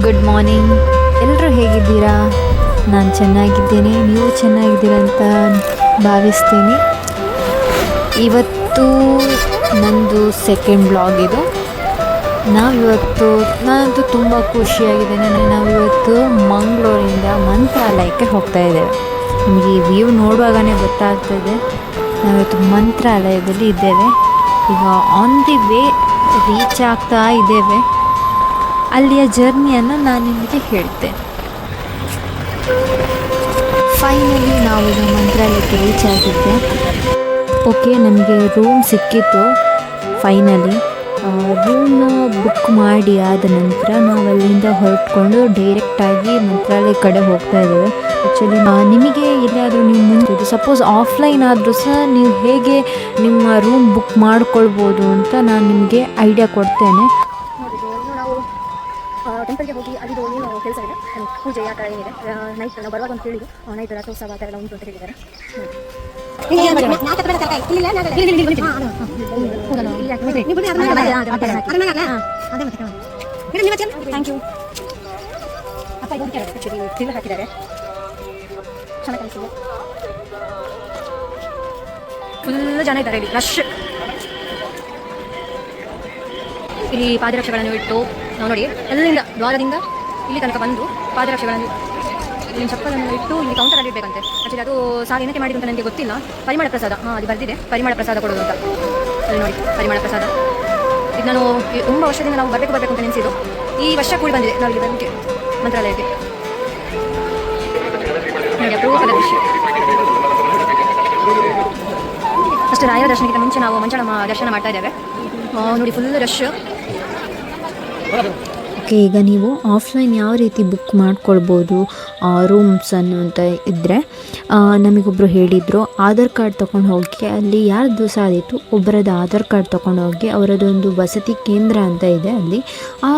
Good morning. ಎಲ್ಲರೂ ಹೇಗಿದ್ದೀರಾ? ನಾನು ಚೆನ್ನಾಗಿದ್ದೇನೆ, ನೀವು ಚೆನ್ನಾಗಿದ್ದೀರಾ ಅಂತ ಭಾವಿಸ್ತೀನಿ. ಇವತ್ತು ನಂದು ಸೆಕೆಂಡ್ ಬ್ಲಾಗ್ ಇದು. ನಾನಂತೂ ತುಂಬ ಖುಷಿಯಾಗಿದ್ದೇನೆ. ನಾವಿವತ್ತು ಮಂಗಳೂರಿಂದ ಮಂತ್ರಾಲಯಕ್ಕೆ ಹೋಗ್ತಾ ಇದ್ದೇವೆ. ನಿಮಗೆ ಈ ವ್ಯೂ ನೋಡುವಾಗಲೇ ಗೊತ್ತಾಗ್ತದೆ, ನಾವಿವತ್ತು ಮಂತ್ರಾಲಯದಲ್ಲಿ ಇದ್ದೇವೆ. ಈಗ ಆನ್ ದಿ ವೇ ರೀಚ್ ಆಗ್ತಾ ಇದ್ದೇವೆ. ಅಲ್ಲಿಯ ಜರ್ನಿಯನ್ನು ನಾನು ನಿಮಗೆ ಹೇಳ್ತೇನೆ. ಫೈನಲಿ ನಾವೀಗ ಮಂತ್ರಾಲಯಕ್ಕೆ ರೀಚ್ ಆಗಿದ್ದೆ. ಓಕೆ, ನಮಗೆ ರೂಮ್ ಸಿಕ್ಕಿತ್ತು. ಫೈನಲಿ ರೂಮ್ ಬುಕ್ ಮಾಡಿ ಆದ ನಂತರ ನಾವು ಅಲ್ಲಿಂದ ಹೊರಟ್ಕೊಂಡು ಡೈರೆಕ್ಟಾಗಿ ಮಂತ್ರಾಲಯ ಕಡೆ ಹೋಗ್ತಾ ಇದ್ದೇವೆ. ಆ್ಯಕ್ಚುಲಿ ನಿಮಗೆ ಎಲ್ಲಿಯಾದರೂ ನೀವು ಮುಂದೆ ಸಪೋಸ್ ಆಫ್ಲೈನ್ ಆದರೂ ಸಹ ನೀವು ಹೇಗೆ ನಿಮ್ಮ ರೂಮ್ ಬುಕ್ ಮಾಡ್ಕೊಳ್ಬೋದು ಅಂತ ನಾನು ನಿಮಗೆ ಐಡಿಯಾ ಕೊಡ್ತೇನೆ. ಟೆಂಪಲ್ಗೆ ಹೋಗಿ ಅಲ್ಲಿ ಏನು ಕೆಲಸ ಇದೆ, ಪೂಜೆ ಆ ಥರ ಏನಿದೆ, ನೈಟ್ ನಾವು ಬರುವಾಗ ಅಂತ ಹೇಳಿದ್ರು, ನೈಟ್ ರಥೋತ್ಸವ ಆ ಥರ ಎಲ್ಲ ಉಂಟು ಅಂತ ಹೇಳಿದ್ದಾರೆ. Thank you. ಅಪ್ಪ ಇದು ಆ್ಯಕ್ಚುಲಿ ತಿರುಗಿ ಹಾಕಿದ್ದಾರೆ, ಚೆನ್ನಾಗಿ ಕಾಣಿಸಿದೆ. ಫುಲ್ ಜನ ಇದ್ದಾರೆ ಇಲ್ಲಿ, ರಶ್. ಇಲ್ಲಿ ಪಾದರಕ್ಷೆಗಳನ್ನು ಇಟ್ಟು ನಾವು ನೋಡಿ ಅಲ್ಲಿಂದ ದ್ವಾರದಿಂದ ಇಲ್ಲಿ ತನಕ ಬಂದು ಪಾದರಕ್ಷೆಗಳನ್ನು ಇಲ್ಲಿ ಚಪ್ಪಲನ್ನು ಇಟ್ಟು ಇಲ್ಲಿ ಕೌಂಟರಲ್ಲಿ ಇಡಬೇಕಂತೆ. ಆ್ಯಕ್ಚುಲಿ ಅದು ಸಾರು ಏನಕ್ಕೆ ಮಾಡಿದ್ದು ಅಂತ ನನಗೆ ಗೊತ್ತಿಲ್ಲ. ಪರಿಮಳ ಪ್ರಸಾದ, ಅದು ಬರೆದಿದೆ, ಪರಿಮಳ ಪ್ರಸಾದ ಕೊಡೋದು ಅಂತ. ಅಲ್ಲಿ ನೋಡಿ ಪರಿಮಳ ಪ್ರಸಾದ. ಇದು ನಾನು ತುಂಬ ವರ್ಷದಿಂದ ನಾವು ಬರಬೇಕು ಅಂತ ನೆನೆಸಿದ್ದು. ಈ ವರ್ಷ ಕೂಡಿ ಬಂದಿದೆ ನಾವು ಇಲ್ಲಿ ಬರಲಿಕ್ಕೆ ಮಂತ್ರಾಲಯಕ್ಕೆ. ನೋಡಿ ಅಪರೂಪದ ದೃಶ್ಯ. ಅಷ್ಟು ರಾಯರ ದರ್ಶನಕ್ಕಿಂತ ಮುಂಚೆ ನಾವು ಮಂಚಳಮ್ಮ ದರ್ಶನ ಮಾಡ್ತಾ ಇದ್ದೇವೆ. ನೋಡಿ ಫುಲ್ ರಶ್. ಓಕೆ, ಈಗ ನೀವು ಆಫ್ಲೈನ್ ಯಾವ ರೀತಿ ಬುಕ್ ಮಾಡ್ಕೊಳ್ಬೋದು ರೂಮ್ಸ್ ಅನ್ನುವಂತ ಇದ್ದರೆ, ನಮಗೊಬ್ಬರು ಹೇಳಿದರು ಆಧಾರ್ ಕಾರ್ಡ್ ತೊಗೊಂಡು ಹೋಗಿ, ಅಲ್ಲಿ ಯಾರ್ದು ಸಹ ಆದಿತ್ತು ಒಬ್ಬರದ್ದು ಆಧಾರ್ ಕಾರ್ಡ್ ತೊಗೊಂಡು ಹೋಗಿ ಅವರದೊಂದು ವಸತಿ ಕೇಂದ್ರ ಅಂತ ಇದೆ ಅಲ್ಲಿ, ಆ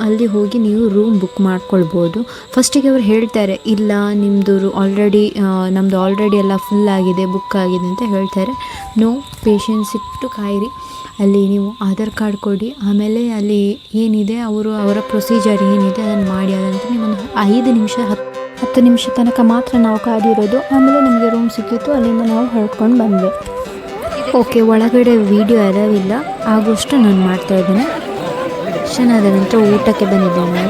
ಅಲ್ಲಿ ಹೋಗಿ ನೀವು ರೂಮ್ ಬುಕ್ ಮಾಡ್ಕೊಳ್ಬೋದು. ಫಸ್ಟಿಗೆ ಅವರು ಹೇಳ್ತಾರೆ, ಇಲ್ಲ ನಿಮ್ಮದು ನಮ್ಮದು ಆಲ್ರೆಡಿ ಎಲ್ಲ ಫುಲ್ ಆಗಿದೆ, ಬುಕ್ ಆಗಿದೆ ಅಂತ ಹೇಳ್ತಾರೆ. ನೋ, ಪೇಷನ್ಸ್ ಇಟ್ಟು ಕಾಯಿರಿ. ಅಲ್ಲಿ ನೀವು ಆಧಾರ್ ಕಾರ್ಡ್ ಕೊಡಿ, ಆಮೇಲೆ ಅಲ್ಲಿ ಏನಿದೆ ಅವರ ಪ್ರೊಸೀಜರ್ ಏನಿದೆ ಅದನ್ನು ಮಾಡಿ. ಅದಂತ ನೀವೊಂದು 5 ನಿಮಿಷ 10 ನಿಮಿಷ ತನಕ ಮಾತ್ರ ನಾವು ಕಾದಿರೋದು. ಆಮೇಲೆ ನಮಗೆ ರೂಮ್ ಸಿಕ್ಕಿತ್ತು, ಅಲ್ಲಿಂದ ನಾವು ಹೊರಟ್ಕೊಂಡು ಬಂದ್ವಿ. ಓಕೆ, ಒಳಗಡೆ ವಿಡಿಯೋ ಅದಾವಿಲ್ಲ, ಆಗೋಷ್ಟು ನಾನು ಮಾಡ್ತಾ ಇದ್ದೇನೆ. ಚೆನ್ನಾದ ನಂತರ ಊಟಕ್ಕೆ ಬಂದಿದ್ದೇನೆ.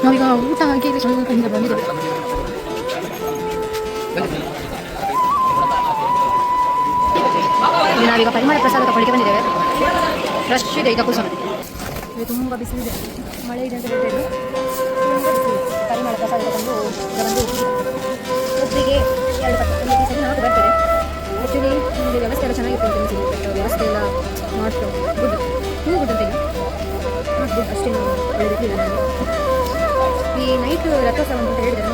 ನಾವೀಗ ಊಟ ಹಾಕಿ ಸ್ವಲ್ಪ ಹಿಂದೆ ಬಂದಿದ್ದೇವೆ. ನಾವೀಗ ಪರಿಮಳ ಪ್ರಸಾದ ತಗೊಳ್ಳಿಕ್ಕೆ ಬಂದಿದ್ದೇವೆ. ರಶ್ ಇದೆ ಈಗ ಕುಸಮ. ಇದು ತುಂಬ ಬಿಸಿಲಿದೆ, ಮಳೆ ಇದೆ ಅಂತ ಹೇಳ್ತಾ ಇದ್ರು. ಪರಿಮಳ ಪ್ರಸಾದ ತಗೊಂಡು ಈಗ ಬಂದು ಒಬ್ಬರಿಗೆ 2 ಪೀಸಲ್ಲಿ 4 ಬರ್ತದೆ. ಆ್ಯಕ್ಚುಲಿ ನಿಮಗೆ ವ್ಯವಸ್ಥೆ ಎಲ್ಲ ಚೆನ್ನಾಗಿತ್ತು ಅಂತ ಅನಿಸಿದೆ. ವ್ಯವಸ್ಥೆ ಎಲ್ಲ ಮಾಡ್ತು ಗುಡ್, ತುಂಬ ಗುಡ್ ಅಂತ ಇಲ್ಲ, ನಾಟ್ ಗುಡ್, ಅಷ್ಟೇನು ಒಳ್ಳೆದಿರಲಿಲ್ಲ ನನಗೆ. ಈ ನೈಟ್ ರಥೋತ್ಸವ ಅಂತ ಹೇಳಿದ್ದಾರೆ.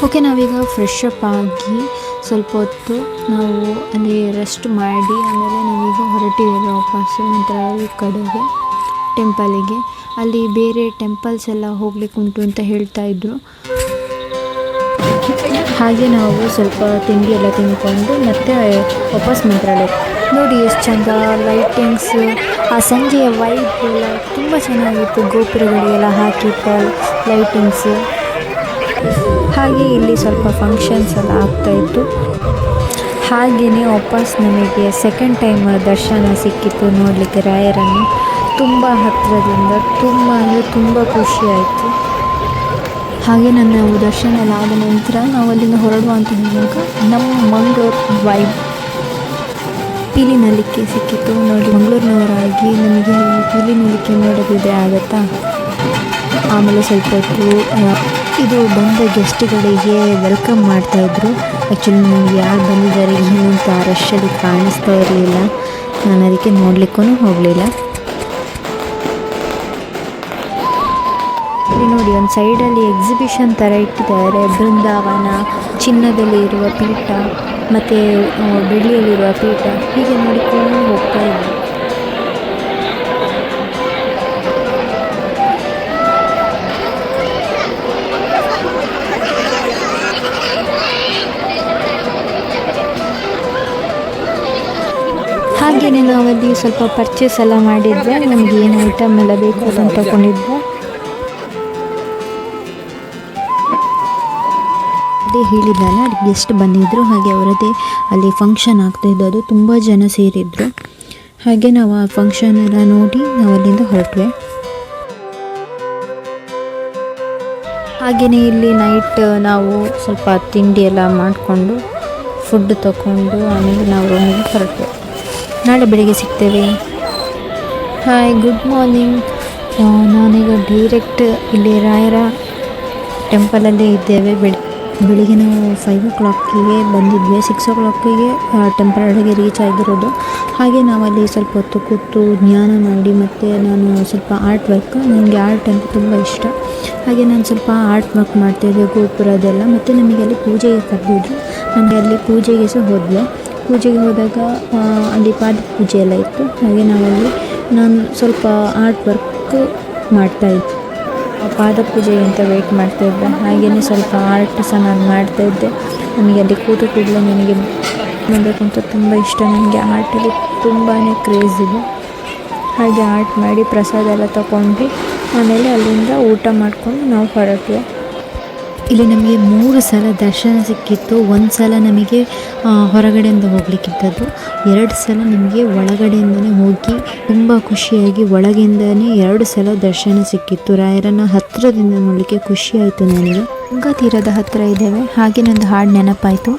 ಓಕೆ, ನಾವೀಗ ಫ್ರೆಶ್ ಅಪ್ ಆಗಿ ಸ್ವಲ್ಪ ಹೊತ್ತು ನಾವು ಅಲ್ಲಿ ರೆಸ್ಟ್ ಮಾಡಿ ಆಮೇಲೆ ನಾವೀಗ ಹೊರಟಿದ್ದೇವೆ ವಾಪಸ್ಸು ಮಂತ್ರಾಲಯ ಕಡೆಗೆ, ಟೆಂಪಲಿಗೆ. ಅಲ್ಲಿ ಬೇರೆ ಟೆಂಪಲ್ಸ್ ಎಲ್ಲ ಹೋಗ್ಲಿಕ್ಕೆ ಉಂಟು ಅಂತ ಹೇಳ್ತಾ ಇದ್ರು. ಹಾಗೆ ನಾವು ಸ್ವಲ್ಪ ತಿಂಡಿ ಎಲ್ಲ ತಿಂದ್ಕೊಂಡು ಮತ್ತೆ ವಾಪಸ್ ಮಂತ್ರಾಲಯ. ನೋಡಿ ಎಷ್ಟು ಚಂದ ಲೈಟಿಂಗ್ಸ್, ಆ ಸಂಜೆಯ ವೈಬ್ ಎಲ್ಲ ತುಂಬ ಚೆನ್ನಾಗಿತ್ತು. ಗೋಪುರಗಳಿಗೆಲ್ಲ ಹಾಕಿತ್ತು ಲೈಟಿಂಗ್ಸು. ಹಾಗೆ ಇಲ್ಲಿ ಸ್ವಲ್ಪ ಫಂಕ್ಷನ್ಸ್ ಎಲ್ಲ ಆಗ್ತಾಯಿತ್ತು. ಹಾಗೆಯೇ ವಾಪಸ್ ನಮಗೆ ಸೆಕೆಂಡ್ ಟೈಮ್ ದರ್ಶನ ಸಿಕ್ಕಿತ್ತು ನೋಡಲಿಕ್ಕೆ ರಾಯರನ್ನು. ತುಂಬ ಹತ್ತಿರದಿಂದ, ತುಂಬ ಖುಷಿಯಾಯಿತು. ಹಾಗೆ ನಾವು ದರ್ಶನ ಎಲ್ಲ ಆದ ನಂತರ ನಾವು ಅಲ್ಲಿಂದ ಹೊರಡುವ ಅಂತ ಹೇಳಿದಾಗ ನಮ್ಮ ಮಂಗಳೂರು ವೈಬ್ ಪೀಲಿ ನಲಿಕೆ ಸಿಕ್ಕಿತ್ತು. ನೋಡಿ, ಮಂಗಳೂರಿನವರಾಗಿ ನಮಗೆ ಪೀಲಿ ನಲಿಕೆ ನೋಡೋದಿದೆ ಆಗುತ್ತಾ. ಆಮೇಲೆ ಸ್ವಲ್ಪ ಹೊತ್ತು ಇದು ಬಂದ ಗೆಸ್ಟ್ಗಳಿಗೆ ವೆಲ್ಕಮ್ ಮಾಡ್ತಾಯಿದ್ರು. ಆ್ಯಕ್ಚುಲಿ ನನಗೆ ಯಾರು ಬಂದಿದ್ದಾರೆ ಏನು ಅಂತ ರಶಲ್ಲಿ ಕಾಣಿಸ್ತಾ ಇರಲಿಲ್ಲ, ನಾನು ಅದಕ್ಕೆ ನೋಡಲಿಕ್ಕೂ ಹೋಗಲಿಲ್ಲ. ಇಲ್ಲಿ ನೋಡಿ, ಒಂದು ಸೈಡಲ್ಲಿ ಎಕ್ಸಿಬಿಷನ್ ಥರ ಇಟ್ಟಿದ್ದಾರೆ. ಬೃಂದಾವನ, ಚಿನ್ನದಲ್ಲಿ ಇರುವ ಪೀಠ ಮತ್ತು ಬೆಳ್ಳಿಯಲ್ಲಿರುವ ಪೀಠ, ಹೀಗೆ ನೋಡಿಕೊಂಡು ಹೋಗ್ತಾ ಇದ್ದೆ. ಹಾಗೆಯೇ ನಾವಲ್ಲಿ ಸ್ವಲ್ಪ ಪರ್ಚೇಸ್ ಎಲ್ಲ ಮಾಡಿದ್ವಿ. ನಮಗೆ ಏನು ಐಟಮ್ ಎಲ್ಲ ಬೇಕು ಅದನ್ನು ತಗೊಂಡಿದ್ವಿ. ಅದೇ ಹೇಳಿದ್ನಲ್ಲ, ಗೆಸ್ಟ್ ಬಂದಿದ್ದರು, ಹಾಗೆ ಅವರದೇ ಅಲ್ಲಿ ಫಂಕ್ಷನ್ ಆಗ್ತಾಯಿದ್ದು. ಅದು ತುಂಬ ಜನ ಸೇರಿದ್ರು. ಹಾಗೆ ನಾವು ಆ ಫಂಕ್ಷನ್ ಎಲ್ಲ ನೋಡಿ ನಾವು ಅಲ್ಲಿಂದ ಹೊರಟ್ವಿ. ಹಾಗೆಯೇ ಇಲ್ಲಿ ನೈಟ್ ನಾವು ಸ್ವಲ್ಪ ತಿಂಡಿ ಎಲ್ಲ ಮಾಡಿಕೊಂಡು ಫುಡ್ ತಗೊಂಡು ಆಮೇಲೆ ನಾವು ರೂಮಿಗೆ ಹೊರಟ್ವಿ. ನಾಳೆ ಬೆಳಿಗ್ಗೆ ಸಿಗ್ತೇವೆ. Hi, good morning. ನಾನೀಗ ಡೈರೆಕ್ಟ್ ಇಲ್ಲಿ ರಾಯರ ಟೆಂಪಲಲ್ಲೇ ಇದ್ದೇವೆ. ಬೆಳಿಗ್ಗೆ ನಾವು 5 o'clockಗೆ ಬಂದಿದ್ವಿ. 6 o'clockಗೆ ಟೆಂಪಲ್ ಒಳಗೆ ರೀಚ್ ಆಗಿರೋದು. ಹಾಗೆ ನಾವಲ್ಲಿ ಸ್ವಲ್ಪ ಹೊತ್ತು ಕೂತು ಧ್ಯಾನ ಮಾಡಿ, ಮತ್ತು ನಾನು ಸ್ವಲ್ಪ ಆರ್ಟ್ ವರ್ಕ್, ನನಗೆ ಆರ್ಟ್ ಅಂತ ತುಂಬ ಇಷ್ಟ. ಹಾಗೆ ನಾನು ಸ್ವಲ್ಪ ಆರ್ಟ್ ವರ್ಕ್ ಮಾಡ್ತಾಯಿದ್ದೆ, ಗೋಪುರದೆಲ್ಲ. ಮತ್ತು ನಮಗೆ ಅಲ್ಲಿ ಪೂಜೆಗೆ ಕರೆದಿದ್ರು. ನನಗೆ ಅಲ್ಲಿ ಪೂಜೆಗೆ ಸಹ ಹೋದ್ವಿ. ಪೂಜೆಗೆ ಹೋದಾಗ ಅಲ್ಲಿ ಪಾದ ಪೂಜೆ ಎಲ್ಲ ಇತ್ತು. ಹಾಗೆ ನಾನು ಸ್ವಲ್ಪ ಆರ್ಟ್ ವರ್ಕ್ ಮಾಡ್ತಾಯಿದ್ದೆ. ಪಾದ ಪೂಜೆಗೆ ಅಂತ ವೆಯ್ಟ್ ಮಾಡ್ತಾಯಿದ್ದೆ. ಹಾಗೆಯೇ ಸ್ವಲ್ಪ ಆರ್ಟ್ ಸಹ ನಾನು ಮಾಡ್ತಾಯಿದ್ದೆ. ನನಗೆ ಅಲ್ಲಿ ಕೂತು ಕೂಡಲೇ ನನಗೆ ಮಾಡಬೇಕು ಅಂತ ತುಂಬ ಇಷ್ಟ. ನನಗೆ ಆರ್ಟಲ್ಲಿ ತುಂಬಾ ಕ್ರೇಜ್ ಇದೆ. ಹಾಗೆ ಆರ್ಟ್ ಮಾಡಿ ಪ್ರಸಾದ ಎಲ್ಲ ತಗೊಂಡು ಆಮೇಲೆ ಅಲ್ಲಿಂದ ಊಟ ಮಾಡಿಕೊಂಡು ನಾವು ಹೊರಟ್ವಿ. ಇಲ್ಲಿ ನಮಗೆ 3 ಸಲ ದರ್ಶನ ಸಿಕ್ಕಿತ್ತು. 1 ಸಲ ನಮಗೆ ಹೊರಗಡೆಯಿಂದ ಹೋಗಲಿಕ್ಕಿದ್ದದ್ದು, 2 ಸಲ ನಮಗೆ ಒಳಗಡೆಯಿಂದನೇ ಹೋಗಿ ತುಂಬ ಖುಷಿಯಾಗಿ ಒಳಗಿಂದನೇ 2 ಸಲ ದರ್ಶನ ಸಿಕ್ಕಿತ್ತು. ರಾಯರನ್ನು ಹತ್ತಿರದಿಂದ ನೋಡಲಿಕ್ಕೆ ಖುಷಿ ಆಯಿತು ನನಗೆ. ಗಂಗಾ ತೀರದ ಹತ್ತಿರ ಇದ್ದೇವೆ. ಹಾಗೆ ನಂದು ಹಾಡು ನೆನಪಾಯಿತು.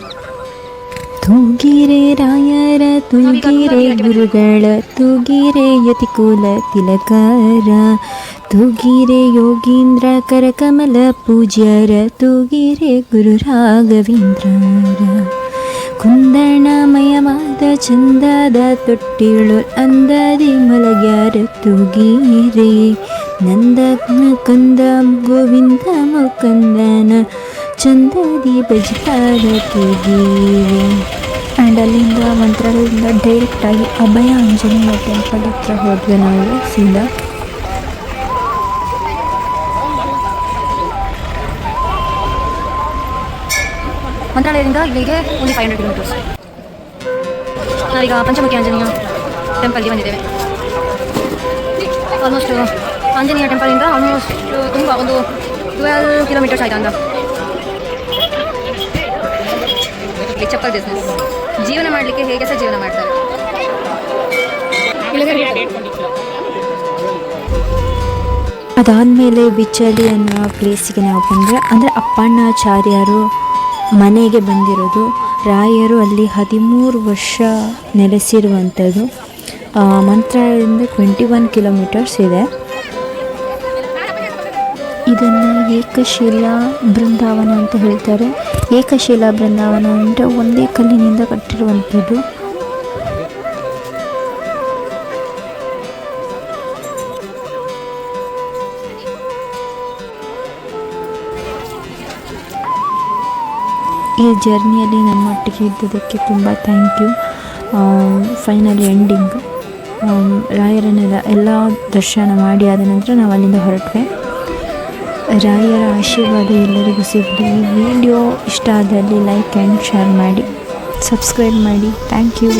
ತೂಗಿರೆ ರಾಯರ ತೂಗಿರೆ ಗುರುಗಳ ತೂಗಿರೆ ಯತಿಕುಲ ತಿಲಕರ ತೂಗಿರೆ ಯೋಗೀಂದ್ರ ಕರಕಮಲ ಪೂಜ್ಯರ ತೂಗಿರೆ ಗುರು ರಾಘವೇಂದ್ರರ ಕುಂದಣಮಯವಾದ ಚಂದದ ತೊಟ್ಟಿಳು ಅಂದದಿ ಮಲಗ್ಯಾರ ತೂಗಿರೆ ನಂದ ಕಂದ ಗೋವಿಂದ ಮುಕಂದನ ಚಂದದಿ ಬಜಾರ ತೂಗಿರೆ. ಆ್ಯಂಡ್ ಅಲ್ಲಿಂದ ಮಂತ್ರಾಲಯದಿಂದ ಡೈರೆಕ್ಟಾಗಿ ಅಭಯ ಆಂಜನೇಯ ಟೆಂಪಲ್ ಹತ್ರ ಹೋದ್ವಿ ನಾವು ಸೀದಾ. ಮಂತ್ರಾಲಯದಿಂದ ಇಲ್ಲಿಗೆ ಓನ್ಲಿ 500 kilometers. ನಾವೀಗ ಪಂಚಮುಖಿ ಆಂಜನೇಯ ಟೆಂಪಲ್ಗೆ ಬಂದಿದ್ದೇವೆ. ಆಲ್ಮೋಸ್ಟ್ ಆಂಜನೇಯ ಟೆಂಪಲಿಂದ ಆಲ್ಮೋಸ್ಟ್ ತುಂಬ ಒಂದು 12 kilometers ಆಯ್ತು ಅಂತ. ಇಲ್ಲಿ ಚಪ್ಪಲ್ ಬಿಸ್ನೆಸ್, ಜೀವನ ಮಾಡಲಿಕ್ಕೆ ಹೇಗೆ ಸಹ ಜೀವನ ಮಾಡ್ತಾರೆ. ಅದಾದಮೇಲೆ ಬಿಚ್ಚಲಿ ಅನ್ನೋ ಪ್ಲೇಸಿಗೆ ನಾವು ಬಂದರೆ, ಅಂದರೆ ಅಪ್ಪಣ್ಣಾಚಾರ್ಯರು ಮನೆಗೆ ಬಂದಿರೋದು. ರಾಯರು ಅಲ್ಲಿ 13 ವರ್ಷ ನೆಲೆಸಿರುವಂಥದ್ದು. ಮಂತ್ರಾಲಯದಿಂದ 21 kilometers ಇದೆ. ಇದನ್ನು ಏಕಶಿಲಾ ಬೃಂದಾವನ ಅಂತ ಹೇಳ್ತಾರೆ. ಏಕಶಿಲಾ ಬೃಂದಾವನ ಅಂದರೆ ಒಂದೇ ಕಲ್ಲಿನಿಂದ ಕಟ್ಟಿರುವಂಥದ್ದು. ಈ ಜರ್ನಿಯಲ್ಲಿ ನನ್ನೊಟ್ಟಿಗೆ ಇದ್ದದಕ್ಕೆ ತುಂಬ ಥ್ಯಾಂಕ್ ಯು. ಫೈನಲಿ ಎಂಡಿಂಗ್ ರಾಯರನ್ನೆಲ್ಲ ಎಲ್ಲ ದರ್ಶನ ಮಾಡಿ ಆದ ನಂತರ ನಾವು ಅಲ್ಲಿಂದ ಹೊರಟ್ವಿ. ರಾಯರ ಆಶೀರ್ವಾದ ಎಲ್ಲರಿಗೂ ಸಿಗಲಿ. ಈ ವಿಡಿಯೋ ಇಷ್ಟ ಆದಲ್ಲಿ ಲೈಕ್ ಆ್ಯಂಡ್ ಶೇರ್ ಮಾಡಿ, ಸಬ್ಸ್ಕ್ರೈಬ್ ಮಾಡಿ. Thank you.